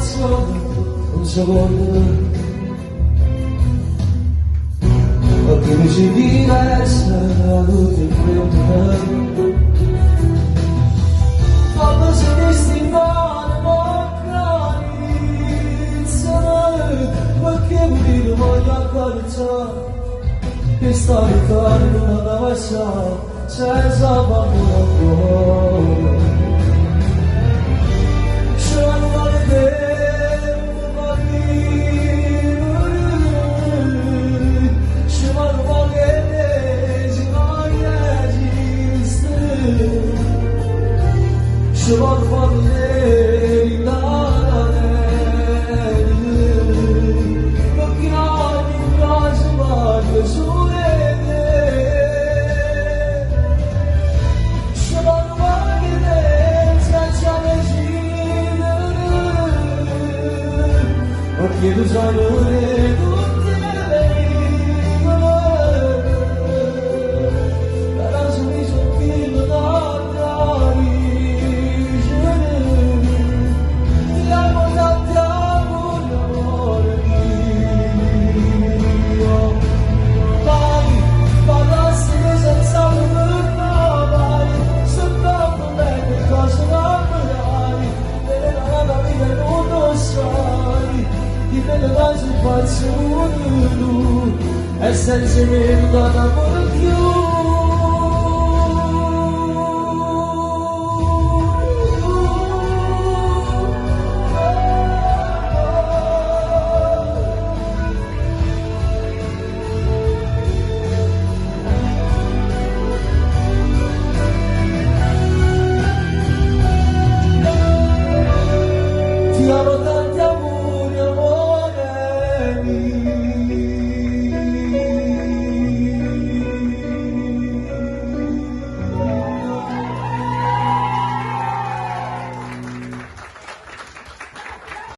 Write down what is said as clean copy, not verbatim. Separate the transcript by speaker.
Speaker 1: passione, un secondo. Perché mi ci diversa da tutti i tuoi quando si destinano a carizzare, perché mi voglio accarezzare, che sta ritorno non la lascia, senza paura ancora. Ci vuole fare perché ogni cosa vale su ci vuole fare senza vicino perché tu sai tutte le regole la sono figlio da e senza me non